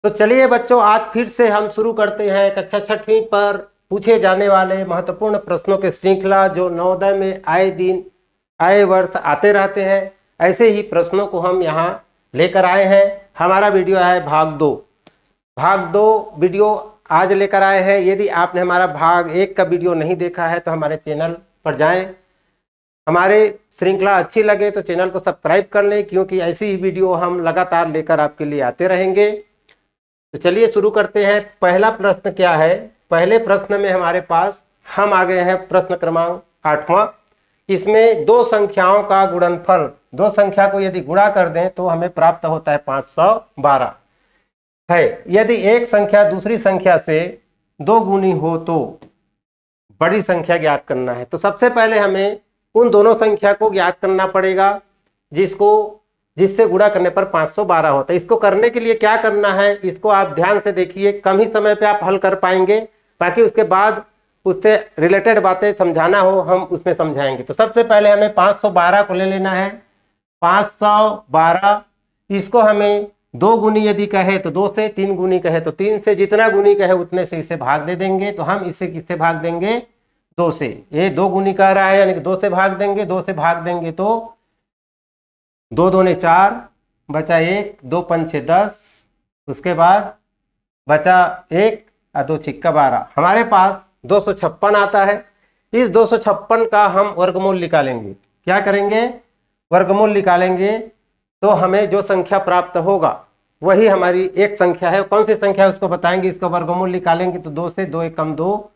तो चलिए बच्चों, आज फिर से हम शुरू करते हैं कक्षा छठवीं पर पूछे जाने वाले महत्वपूर्ण प्रश्नों की श्रृंखला, जो नवोदय में आए दिन आए वर्ष आते रहते हैं। ऐसे ही प्रश्नों को हम यहाँ लेकर आए हैं। हमारा वीडियो है भाग दो वीडियो आज लेकर आए हैं। यदि आपने हमारा भाग 1 का वीडियो नहीं देखा है तो हमारे चैनल पर जाएं। हमारे श्रृंखला अच्छी लगे तो चैनल को सब्सक्राइब कर लें, क्योंकि ऐसी ही वीडियो हम लगातार लेकर आपके लिए आते रहेंगे। तो चलिए शुरू करते हैं। पहला प्रश्न क्या है? पहले प्रश्न में हमारे पास हम आ गए हैं प्रश्न क्रमांक 8वां। इसमें दो संख्याओं का गुणनफल, दो संख्या को यदि गुणा कर दें तो हमें प्राप्त होता है 512 है। यदि एक संख्या दूसरी संख्या से दो गुनी हो तो बड़ी संख्या ज्ञात करना है। तो सबसे पहले हमें उन दोनों संख्या को ज्ञात करना पड़ेगा जिससे गुणा करने पर 512 होता है। इसको करने के लिए क्या करना है, इसको आप ध्यान से देखिए। कम ही समय पे आप हल कर पाएंगे, ताकि उसके बाद उससे रिलेटेड बातें समझाना हो हम उसमें समझाएंगे। तो सबसे पहले हमें 512 को ले लेना है। 512 इसको हमें दो गुनी यदि कहे तो 2 से, 3 गुनी कहे तो 3 से, जितना गुनी कहे उतने से इसे भाग दे देंगे। तो हम इसे किससे भाग देंगे? 2 से। ये 2 गुनी कह रहा है, यानी कि 2 से भाग देंगे। 2 से भाग देंगे तो 2 दूने 4, बचा 1, 2 पंचे 10, उसके बाद बचा 1 और 2 छिक्का 12। हमारे पास 256 आता है। इस 256 का हम वर्गमूल निकालेंगे। क्या करेंगे? वर्गमूल निकालेंगे। तो हमें जो संख्या प्राप्त होगा वही हमारी एक संख्या है। कौन सी संख्या है उसको बताएंगे। इसका वर्गमूल निकालेंगे तो 2 से 2 एक कम 2,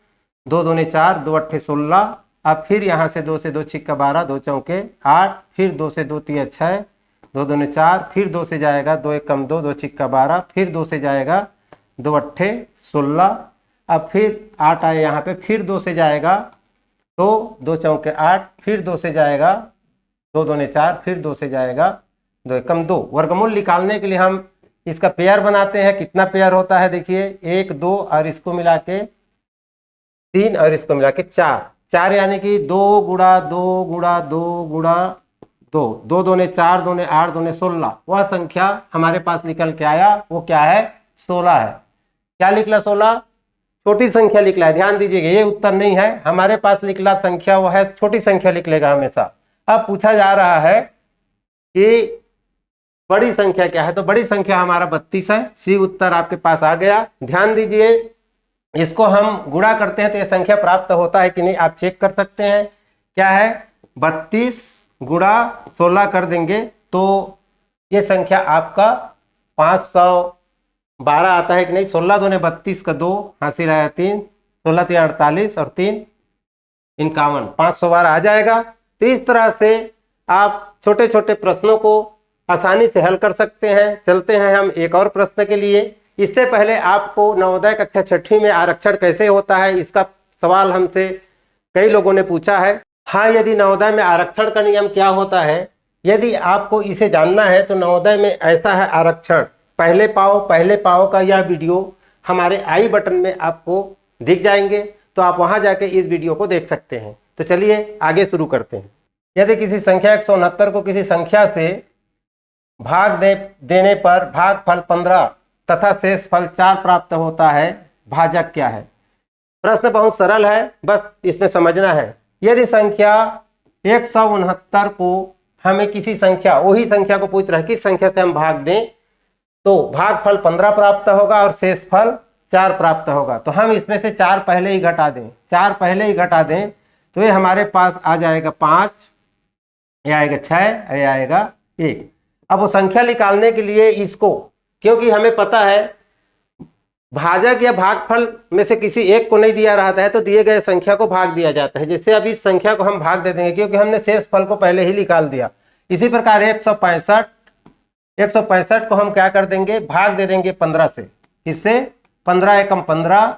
2 दूने 4, 2 अट्ठे 16। अब फिर यहाँ से 2 से 2 छिक्का 12, 2 चौके 8, फिर 2 से 2 तिया 6, 2 दूने 4, फिर 2 से जाएगा 2 एक कम 2, 2 छिक्का 12, फिर 2 से जाएगा 2 अट्ठे 16। अब फिर 8 आए यहाँ पे, फिर 2 से जाएगा तो 2 चौके 8, फिर 2 से जाएगा 2 दूने 4, फिर 2 से जाएगा 2 एक कम 2। वर्गमूल निकालने के लिए हम इसका पेयर बनाते हैं। कितना पेयर होता है देखिए, 1 2 और इसको मिला के 3 और इसको मिला के 4 यानी कि 2 गुणा 2 गुणा 2 गुणा 2, 2 दूने 4, दूने 8, दूने 16। वह संख्या हमारे पास निकल के आया, वो क्या है? 16 है। क्या निकला? 16 छोटी संख्या निकला है। ध्यान दीजिएगा, ये उत्तर नहीं है। हमारे पास निकला संख्या वो है छोटी संख्या निकलेगा हमेशा। अब पूछा जा रहा है कि बड़ी संख्या क्या है। तो बड़ी संख्या हमारा 32 है। सी उत्तर आपके पास आ गया। ध्यान दीजिए, इसको हम गुणा करते हैं तो यह संख्या प्राप्त होता है कि नहीं, आप चेक कर सकते हैं। क्या है? 32 गुणा 16 कर देंगे तो ये संख्या आपका 512 आता है कि नहीं। 16 दूने 32 का 2, हासिल आया 3, 16 3 48 और 3 51, 512 आ जाएगा। तो इस तरह से आप छोटे छोटे प्रश्नों को आसानी से हल कर सकते हैं। चलते हैं हम एक और प्रश्न के लिए। इससे पहले आपको नवोदय कक्षा छठवीं में आरक्षण कैसे होता है, इसका सवाल हमसे कई लोगों ने पूछा है। हाँ, यदि नवोदय में आरक्षण का नियम क्या होता है, यदि आपको इसे जानना है तो नवोदय में ऐसा है आरक्षण। पहले पाव का यह वीडियो हमारे आई बटन में आपको दिख जाएंगे, तो आप वहां जाके इस वीडियो को देख सकते हैं। तो चलिए आगे शुरू करते हैं। यदि किसी संख्या 169 को किसी संख्या से भाग देने पर भागफल 15 तथा शेष फल 4 प्राप्त होता है, भाजक क्या है? प्रश्न बहुत सरल है, बस इसमें समझना है। यदि संख्या 169 को हमें किसी संख्या, वही संख्या को पूछ रहा है किस संख्या से हम भाग दें, तो भागफल 15 प्राप्त होगा और शेष फल 4 प्राप्त होगा। तो हम इसमें से 4 पहले ही घटा दें। 4 पहले ही घटा दें तो ये हमारे पास आ जाएगा 5, यह आएगा 6, यह आएगा 1। अब वो संख्या निकालने के लिए इसको, क्योंकि हमें पता है भाजक या भागफल में से किसी एक को नहीं दिया रहता है, तो दिए गए संख्या को भाग दिया जाता है। जैसे अब इस संख्या को हम भाग दे देंगे, क्योंकि हमने शेष फल को पहले ही निकाल दिया। इसी प्रकार 165 को हम क्या कर देंगे? भाग दे देंगे 15 से। इससे 15 एकम 15,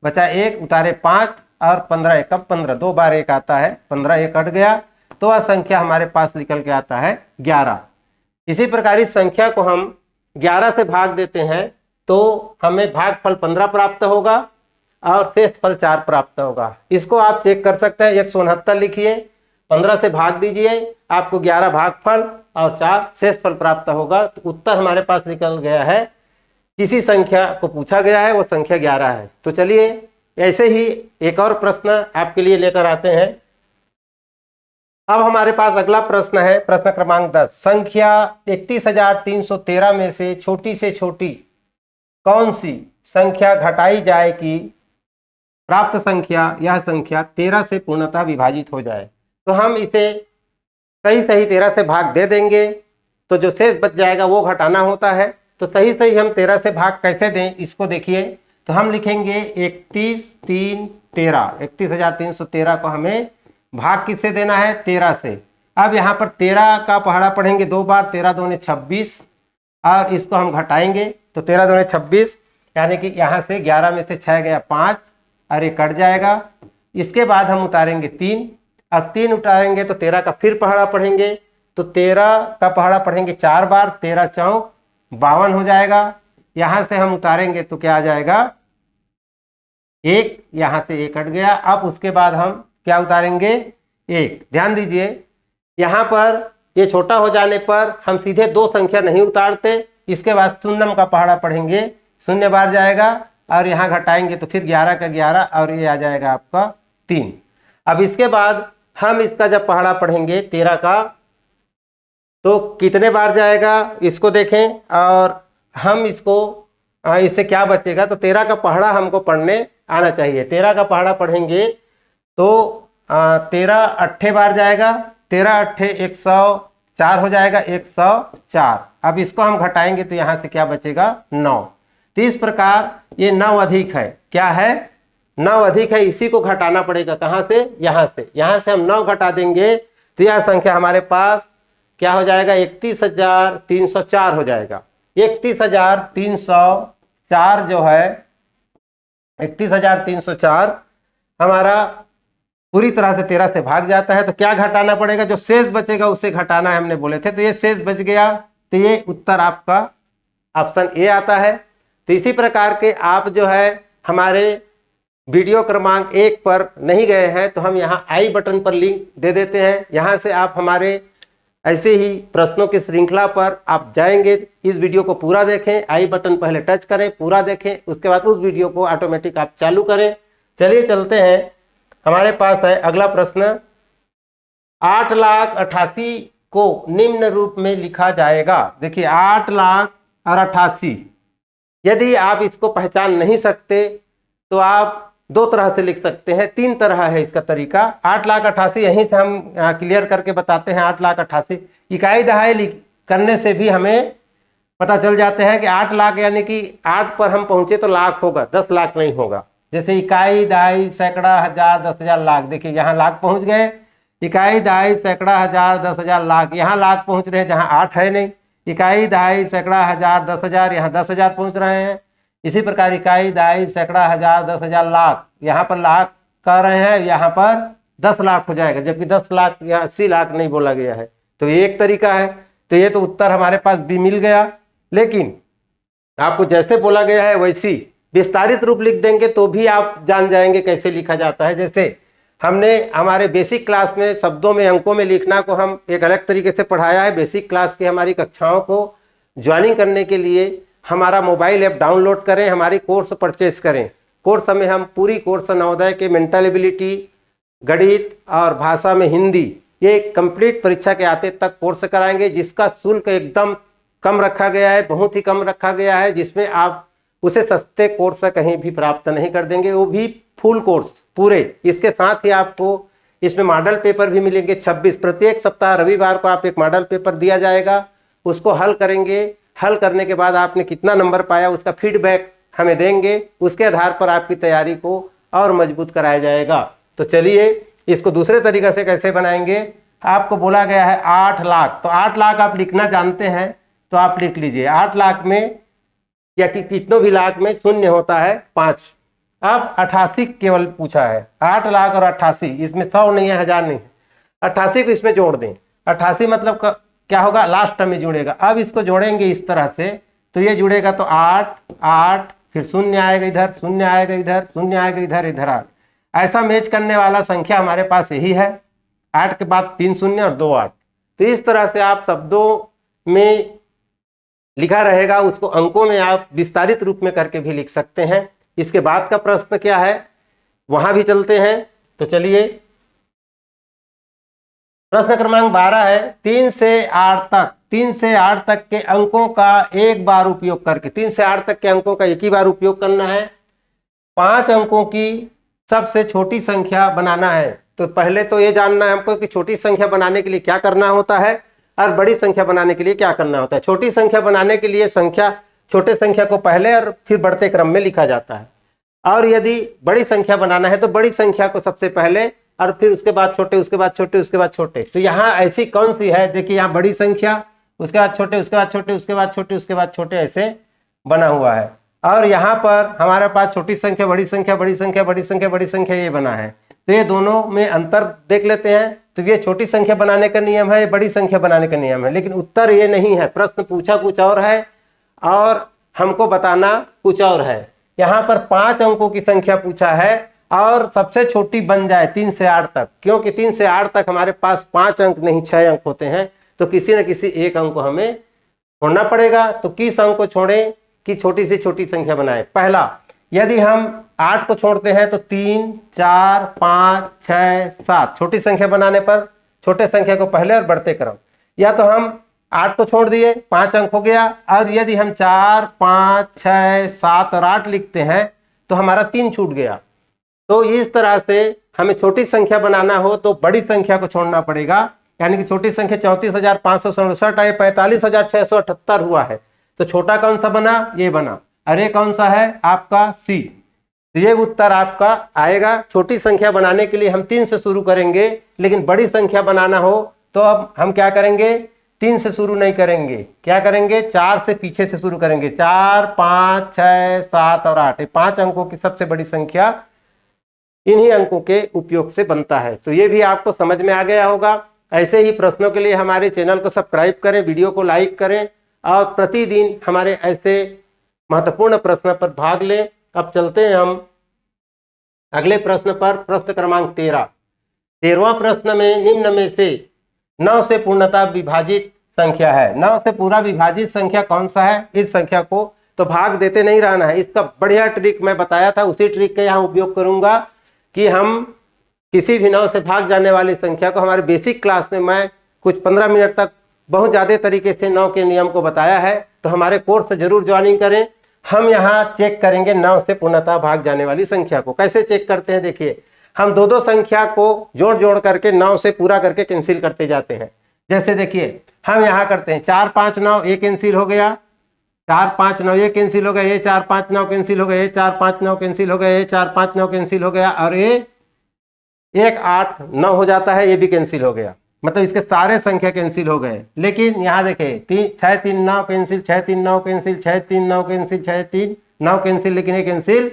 बचा 1, उतारे 5 और 15 एकम 15, 2 बार 1 आता है, 15 1 कट गया, तो वह संख्या हमारे पास निकल के आता है 11। इसी प्रकार इस संख्या को हम 11 से भाग देते हैं तो हमें भागफल 15 प्राप्त होगा और शेष फल 4 प्राप्त होगा। इसको आप चेक कर सकते हैं। 169 लिखिए, 15 से भाग दीजिए, आपको 11 भागफल और 4 शेष फल प्राप्त होगा। तो उत्तर हमारे पास निकल गया है किसी संख्या को पूछा गया है, वो संख्या 11 है। तो चलिए ऐसे ही एक और प्रश्न आपके लिए लेकर आते हैं। अब हमारे पास अगला प्रश्न है, प्रश्न क्रमांक 10। संख्या 31,313 में से छोटी कौन सी संख्या घटाई जाए कि प्राप्त संख्या यह संख्या 13 से पूर्णतः विभाजित हो जाए। तो हम इसे सही 13 से भाग दे देंगे, तो जो शेष बच जाएगा वो घटाना होता है। तो सही हम 13 से भाग कैसे दें इसको देखिए। तो हम लिखेंगे 31,313 को हमें भाग किससे देना है, 13 से। अब यहाँ पर 13 का पहाड़ा पढ़ेंगे 2 बार, 13 दूने 26, और इसको हम घटाएंगे तो 13 दूने 26, यानी कि यहाँ से 11 में से 6 गया 5 और ये कट जाएगा। इसके बाद हम उतारेंगे 3, अब 3 उतारेंगे तो 13 का फिर पहाड़ा पढ़ेंगे, तो 13 का पहाड़ा पढ़ेंगे 4 बार, 13 चौक 52 हो जाएगा। यहाँ से हम उतारेंगे तो क्या आ जाएगा 1, यहाँ से 1 कट गया। अब उसके बाद हम क्या उतारेंगे 1। ध्यान दीजिए यहाँ पर ये छोटा हो जाने पर हम सीधे 2 संख्या नहीं उतारते, इसके बाद शून्यम का पहाड़ा पढ़ेंगे, 0 बार जाएगा और यहाँ घटाएंगे तो फिर 11 का 11 और ये आ जाएगा आपका 3। अब इसके बाद हम इसका जब पहाड़ा पढ़ेंगे 13 का तो कितने बार जाएगा इसको देखें, और हम इसको इससे क्या बचेगा। तो 13 का पहाड़ा हमको पढ़ने आना चाहिए। 13 का पहाड़ा पढ़ेंगे तो 13 अट्ठे बार जाएगा, 13 अट्ठे 104 हो जाएगा, 104। अब इसको हम घटाएंगे तो यहाँ से क्या बचेगा 9। तो इस प्रकार ये 9 अधिक है, क्या है 9 अधिक है, इसी को घटाना पड़ेगा। कहाँ से, यहाँ से। यहाँ से हम 9 घटा देंगे तो यह संख्या हमारे पास क्या हो जाएगा 31,304 हो जाएगा। 31,304 जो है 31,304 हमारा पूरी तरह से 13 से भाग जाता है। तो क्या घटाना पड़ेगा, जो शेष बचेगा उसे घटाना है, हमने बोले थे। तो ये शेष बच गया, तो ये उत्तर आपका ऑप्शन ए आता है। तो इसी प्रकार के आप जो है हमारे वीडियो क्रमांक 1 पर नहीं गए हैं तो हम यहाँ आई बटन पर लिंक दे देते हैं। यहाँ से आप हमारे ऐसे ही प्रश्नों की श्रृंखला पर आप जाएंगे, इस वीडियो को पूरा देखें, आई बटन पहले टच करें, पूरा देखें, उसके बाद उस वीडियो को ऑटोमेटिक आप चालू करें। चलिए चलते हैं, हमारे पास है अगला प्रश्न। 8,88,000 को निम्न रूप में लिखा जाएगा। देखिए 8,88,000, यदि आप इसको पहचान नहीं सकते तो आप 2 तरह से लिख सकते हैं, 3 तरह है इसका तरीका। 8,88,000 यहीं से हम क्लियर करके बताते हैं। 8,88,000 इकाई दहाई करने से भी हमें पता चल जाते हैं कि 8 लाख यानी कि 8 पर हम पहुंचे तो लाख होगा, 10 लाख नहीं होगा। जैसे इकाई दहाई सैकड़ा हजार 10,000 लाख, देखिए यहाँ लाख पहुंच गए। इकाई दहाई सैकड़ा हजार 10,000 लाख, यहाँ लाख पहुंच रहे हैं जहाँ 8 है नहीं। इकाई दहाई सैकड़ा हजार 10,000, यहाँ 10,000 पहुंच रहे हैं। इसी प्रकार इकाई दहाई सैकड़ा हजार 10,000 लाख, यहाँ पर लाख कह रहे हैं, यहाँ पर 10 लाख हो जाएगा, जबकि 10 लाख या 80 लाख नहीं बोला गया है। तो ये एक तरीका है। तो ये तो उत्तर हमारे पास भी मिल गया, लेकिन आपको जैसे बोला गया है वैसी विस्तारित रूप लिख देंगे तो भी आप जान जाएंगे कैसे लिखा जाता है। जैसे हमने हमारे बेसिक क्लास में शब्दों में अंकों में लिखना को हम एक अलग तरीके से पढ़ाया है। बेसिक क्लास की हमारी कक्षाओं को ज्वाइनिंग करने के लिए हमारा मोबाइल ऐप डाउनलोड करें, हमारी कोर्स परचेज करें। कोर्स में हम पूरी कोर्स नवोदय के मेंटल एबिलिटी, गणित और भाषा में हिंदी, ये कंप्लीट परीक्षा के आते तक कोर्स कराएंगे, जिसका शुल्क एकदम कम रखा गया है, बहुत ही कम रखा गया है, जिसमें आप उसे सस्ते कोर्स से कहीं भी प्राप्त नहीं कर देंगे, वो भी फुल कोर्स पूरे। इसके साथ ही आपको इसमें मॉडल पेपर भी मिलेंगे 26। प्रत्येक सप्ताह रविवार को आप एक मॉडल पेपर दिया जाएगा, उसको हल करेंगे। हल करने के बाद आपने कितना नंबर पाया उसका फीडबैक हमें देंगे, उसके आधार पर आपकी तैयारी को और मजबूत कराया जाएगा। तो चलिए इसको दूसरे तरीके से कैसे बनाएंगे। आपको बोला गया है 8 लाख, तो 8 लाख आप लिखना जानते हैं तो आप लिख लीजिए। 8 लाख में या कि कितनों भी लाख में शून्य होता है 5। अब 88 केवल पूछा है, 8 लाख और 88, इसमें 100 नहीं है, 1000 नहीं है, 88 को इसमें जोड़ दें। 88 मतलब क्या होगा, लास्ट में जुड़ेगा। अब इसको जोड़ेंगे इस तरह से, तो ये जुड़ेगा तो 8 8, फिर शून्य आएगा इधर, शून्य आएगा इधर, शून्य आएगा इधर, इधर 8। ऐसा मैच करने वाला संख्या हमारे पास यही है। 8 के बाद 3 शून्य और 2 8। तो इस तरह से आप शब्दों में लिखा रहेगा, उसको अंकों में आप विस्तारित रूप में करके भी लिख सकते हैं। इसके बाद का प्रश्न क्या है वहां भी चलते हैं। तो चलिए, प्रश्न क्रमांक 12 है, 3 से 8 तक के अंकों का एक बार उपयोग करके, 3 से 8 तक के अंकों का एक ही बार उपयोग करना है। 5 अंकों की सबसे छोटी संख्या बनाना है। तो पहले तो ये जानना है हमको कि छोटी संख्या बनाने के लिए क्या करना होता है और बड़ी संख्या बनाने के लिए क्या करना होता है। छोटी संख्या बनाने के लिए छोटे संख्या को पहले और फिर बढ़ते क्रम में लिखा जाता है, और यदि बड़ी संख्या बनाना है तो बड़ी संख्या को सबसे पहले और फिर उसके बाद छोटे, उसके बाद छोटे, उसके बाद छोटे। तो यहाँ ऐसी कौन सी है, देखिए यहाँ बड़ी संख्या, उसके बाद छोटे, उसके बाद छोटे, उसके बाद छोटे, उसके बाद छोटे, ऐसे बना हुआ है। और यहाँ पर हमारे पास छोटी संख्या, बड़ी संख्या, बड़ी संख्या, बड़ी संख्या, बड़ी संख्या, ये बना है। तो ये दोनों में अंतर देख लेते हैं। तो ये छोटी संख्या बनाने का नियम है, बड़ी संख्या बनाने का नियम है, लेकिन उत्तर ये नहीं है। प्रश्न पूछा कुछ और है और हमको बताना कुछ और है। यहाँ पर 5 अंकों की संख्या पूछा है और सबसे छोटी बन जाए 3 से 8 तक, क्योंकि 3 से 8 तक हमारे पास 5 अंक नहीं 6 अंक होते हैं। तो किसी न किसी एक अंक को हमें छोड़ना पड़ेगा। तो किस अंक को छोड़ें कि छोटी से छोटी संख्या बनाए। पहला, यदि हम 8 को छोड़ते हैं तो 3, 4, 5, 6, 7 छोटी संख्या बनाने पर छोटे संख्या को पहले और बढ़ते क्रम। या तो हम 8 को छोड़ दिए, 5 अंक हो गया, और यदि हम 4, 5, 6, 7 और 8 लिखते हैं तो हमारा 3 छूट गया। तो इस तरह से हमें छोटी संख्या बनाना हो तो बड़ी संख्या को छोड़ना पड़ेगा, यानी कि छोटी संख्या 34,567 है, 45,678 हुआ है। तो छोटा कौन सा बना, ये बना, और ये कौन सा है आपका सी। तो ये उत्तर आपका आएगा। छोटी संख्या बनाने के लिए हम 3 से शुरू करेंगे, लेकिन बड़ी संख्या बनाना हो तो अब हम क्या करेंगे, 3 से शुरू नहीं करेंगे, क्या करेंगे, 4 से पीछे से शुरू करेंगे। 4, 5, 6, 7 और 8, 5 अंकों की सबसे बड़ी संख्या इन्हीं अंकों के उपयोग से बनता है। तो ये भी आपको समझ में आ गया होगा। ऐसे ही प्रश्नों के लिए हमारे चैनल को सब्सक्राइब करें, वीडियो को लाइक करें और प्रतिदिन हमारे ऐसे महत्वपूर्ण प्रश्न पर भाग लें। अब चलते हैं हम अगले प्रश्न पर। प्रश्न क्रमांक 13वां प्रश्न में निम्न में से 9 से पूर्णतः विभाजित संख्या है। 9 से पूरा विभाजित संख्या कौन सा है, इस संख्या को तो भाग देते नहीं रहना है। इसका बढ़िया ट्रिक मैं बताया था, उसी ट्रिक का यहाँ उपयोग करूंगा कि हम किसी भी 9 से भाग जाने वाली संख्या को, हमारे बेसिक क्लास में मैं कुछ 15 मिनट तक बहुत ज़्यादा तरीके से 9 के नियम को बताया है। तो हमारे कोर्स से जरूर ज्वाइनिंग करें। हम यहाँ चेक करेंगे 9 से पूर्णतः भाग जाने वाली संख्या को। कैसे चेक करते हैं, देखिए हम दो संख्या को जोड़ करके 9 से पूरा करके कैंसिल करते जाते हैं। जैसे देखिए हम यहाँ करते हैं 4, 5, 9, ये कैंसिल हो गया, 4, 5, 9 ये कैंसिल हो गया, ये 4, 5, 9 कैंसिल हो गया, ये 4, 5, 9 कैंसिल हो गया, ये 4, 5, 9 कैंसिल हो गया, और ये 1, 8, 9 हो जाता है, ये भी कैंसिल हो गया। मतलब इसके सारे संख्या कैंसिल हो गए। लेकिन यहाँ देखें 6, 3, 9 कैंसिल, 6, 3, 9 कैंसिल, 6, 3, 9 कैंसिल, 6, 3, 9 कैंसिल, लेकिन ये कैंसिल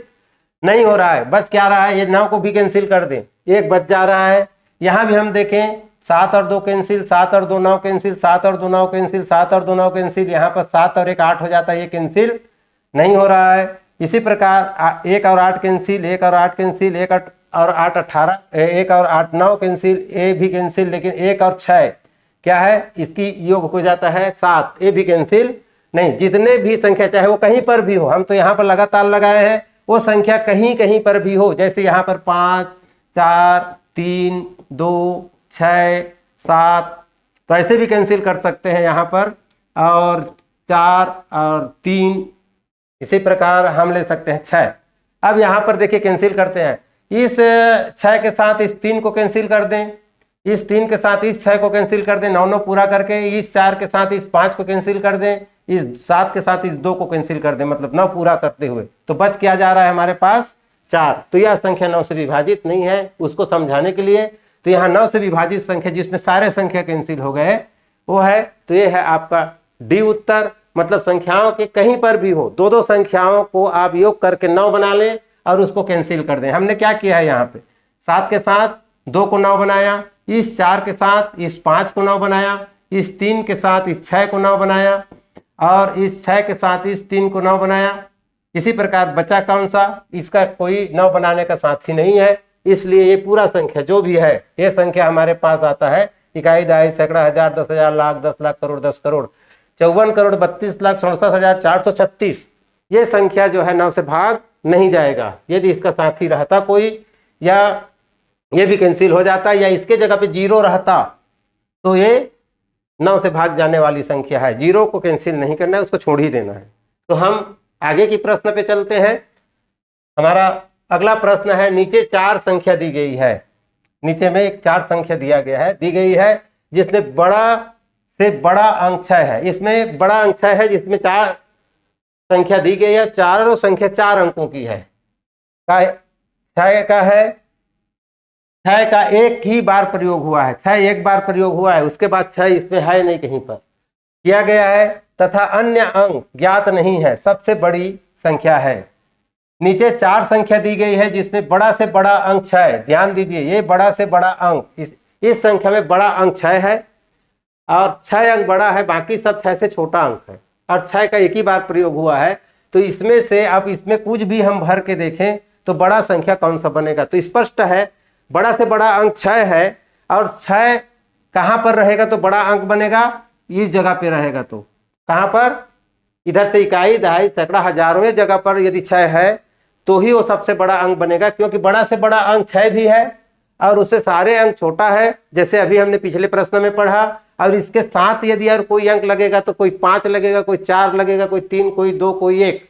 नहीं हो रहा है। बच क्या रहा है, ये 9 को भी कैंसिल कर दें, 1 बच जा रहा है। यहाँ भी हम देखें 7 और 2 कैंसिल, 7 और 2 9 कैंसिल, 7 और 2 9 कैंसिल, 7 और 2 9 कैंसिल, यहाँ पर 7 और 1 8 हो जाता है, ये कैंसिल नहीं हो रहा है। इसी प्रकार 1 और 8 कैंसिल, 1 और 8 कैंसिल, 1 और 8 18, 1 और 8 9 कैंसिल, ए भी कैंसिल, लेकिन 1 और 6 क्या है, इसकी योग हो जाता है 7, ए भी कैंसिल नहीं। जितने भी संख्या चाहे वो कहीं पर भी हो, हम तो यहाँ पर लगातार लगाए हैं, वो संख्या कहीं कहीं पर भी हो, जैसे यहाँ पर 5, 4, 3, 2, 6, 7, तो ऐसे भी कैंसिल कर सकते हैं यहाँ पर, और 4 और 3, इसी प्रकार हम ले सकते हैं 6। अब यहाँ पर देखिए कैंसिल करते हैं, इस 6 के साथ इस 3 को कैंसिल कर दें, इस 3 के साथ इस 6 को कैंसिल कर दें, 9 9 पूरा करके, इस 4 के साथ इस 5 को कैंसिल कर दें, इस 7 के साथ इस 2 को कैंसिल कर दें, मतलब 9 पूरा करते हुए। तो बच क्या जा रहा है हमारे पास 4। तो यह संख्या 9 से विभाजित नहीं है, उसको समझाने के लिए तो यहाँ 9 से विभाजित संख्या जिसमें सारे संख्या कैंसिल हो गए वो है, तो ये है आपका डी उत्तर। मतलब संख्याओं के कहीं पर भी हो, दो संख्याओं को आप योग करके 9 बना लें और उसको कैंसिल कर दें। हमने क्या किया है, यहाँ पे 7 के साथ 2 को 9 बनाया, इस 4 के साथ इस 5 को 9 बनाया, इस 3 के साथ इस 6 को 9 बनाया, और इस 6 के साथ इस 3 को 9 बनाया। इसी प्रकार बचा कौन सा, इसका कोई 9 बनाने का साथी नहीं है, इसलिए ये पूरा संख्या जो भी है, ये संख्या हमारे पास आता है इकाई, दहाई, सैकड़ा, हजार, 10,000, लाख, 10 लाख, करोड़, 10 करोड़। 54,32,67,436 ये संख्या जो है 9 से भाग नहीं जाएगा। यदि इसका साथी रहता कोई, या ये भी कैंसिल हो जाता, या इसके जगह पे 0 रहता, तो ये 9 से भाग जाने वाली संख्या है। 0 को कैंसिल नहीं करना है, उसको छोड़ ही देना है। तो हम आगे की प्रश्न पे चलते हैं। हमारा अगला प्रश्न है, नीचे 4 संख्या दी गई है। नीचे में एक 4 संख्या दी गई है जिसमें बड़ा से बड़ा अंक 6 है। इसमें बड़ा अंक 6 है, जिसमें 4 संख्या दी गई है। चारों संख्या 4 अंकों की है। 6 का है, 6 का एक ही बार प्रयोग हुआ है। 6 एक बार प्रयोग हुआ है, उसके बाद 6 इसमें है नहीं, कहीं पर किया गया है, तथा अन्य अंक ज्ञात नहीं है, सबसे बड़ी संख्या है। नीचे 4 संख्या दी गई है जिसमें बड़ा से बड़ा अंक 6 है। ध्यान दीजिए, ये बड़ा से बड़ा अंक, इस संख्या में बड़ा अंक 6 है और 6 अंक बड़ा है, बाकी सब 6 से छोटा अंक है, और 6 का एक ही बार प्रयोग हुआ है। तो इसमें से अब इसमें कुछ भी हम भर के देखें तो बड़ा संख्या कौन सा बनेगा? तो स्पष्ट है, बड़ा से बड़ा अंक 6 है, और 6 कहाँ पर रहेगा तो बड़ा अंक बनेगा? इस जगह पे रहेगा। तो कहाँ पर? इधर से इकाई, दहाई, सैकड़ा, हजारों जगह पर यदि 6 है तो ही वो सबसे बड़ा अंक बनेगा, क्योंकि बड़ा से बड़ा अंक 6 भी है और उससे सारे अंक छोटा है, जैसे अभी हमने पिछले प्रश्न में पढ़ा। और इसके साथ यदि और कोई अंक लगेगा तो कोई 5 लगेगा, कोई 4 लगेगा, कोई 3, कोई 2, कोई 1,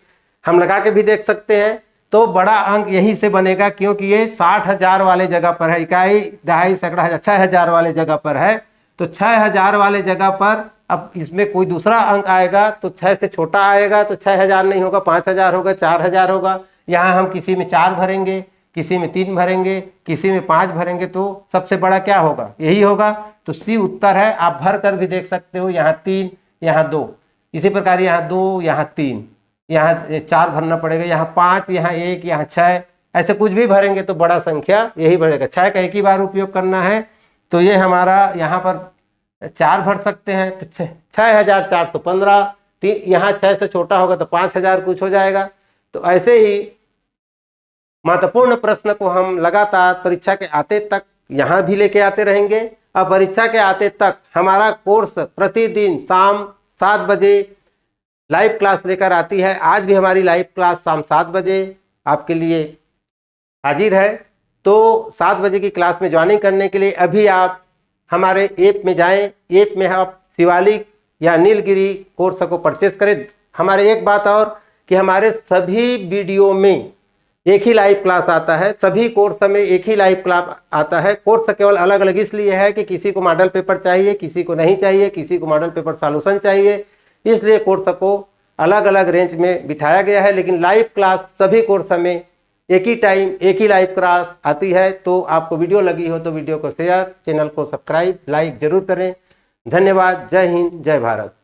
हम लगा के भी देख सकते हैं। तो बड़ा अंक यहीं से बनेगा, क्योंकि ये 60,000 वाले जगह पर है। इकाई, दहाई, सैकड़ा, 6,000 वाले जगह पर है। तो 6,000 वाले जगह पर अब इसमें कोई दूसरा अंक आएगा तो 6 से छोटा आएगा, तो 6,000 नहीं होगा, 5,000 होगा, 4,000 होगा। यहाँ हम किसी में 4 भरेंगे, किसी में 3 भरेंगे, किसी में 5 भरेंगे, तो सबसे बड़ा क्या होगा? यही होगा। तो सी उत्तर है। आप भर कर भी देख सकते हो, यहाँ 3, यहाँ 2, इसी प्रकार यहाँ 2, यहाँ 3, यहाँ 4 भरना पड़ेगा, यहाँ 5, यहाँ 1, यहाँ 6, ऐसे कुछ भी भरेंगे तो बड़ा संख्या यही बढ़ेगा। 6 का एक ही बार उपयोग करना है, तो ये हमारा यहाँ पर 4 भर सकते हैं, तो 6,415। यहाँ 6 से छोटा होगा तो 5,000 कुछ हो जाएगा। तो ऐसे ही महत्वपूर्ण प्रश्न को हम लगातार परीक्षा के आते तक यहाँ भी लेके आते रहेंगे। और परीक्षा के आते तक हमारा कोर्स प्रतिदिन शाम 7 बजे लाइव क्लास लेकर आती है। आज भी हमारी लाइव क्लास शाम 7 बजे आपके लिए हाजिर है। तो 7 बजे की क्लास में ज्वाइनिंग करने के लिए अभी आप हमारे ऐप में जाएं। ऐप में आप शिवालिक या नीलगिरी कोर्स को परचेस करें। हमारे एक बात और कि हमारे सभी वीडियो में एक ही लाइव क्लास आता है, सभी कोर्स में एक ही लाइव क्लास आता है। कोर्स केवल अलग अलग इसलिए है कि किसी को मॉडल पेपर चाहिए, किसी को नहीं चाहिए, किसी को मॉडल पेपर सॉल्यूशन चाहिए, इसलिए कोर्स को अलग अलग रेंज में बिठाया गया है। लेकिन लाइव क्लास सभी कोर्स में एक ही टाइम, एक ही लाइव क्लास आती है। तो आपको वीडियो लगी हो तो वीडियो को शेयर, चैनल को सब्सक्राइब, लाइक जरूर करें। धन्यवाद। जय हिंद, जय भारत।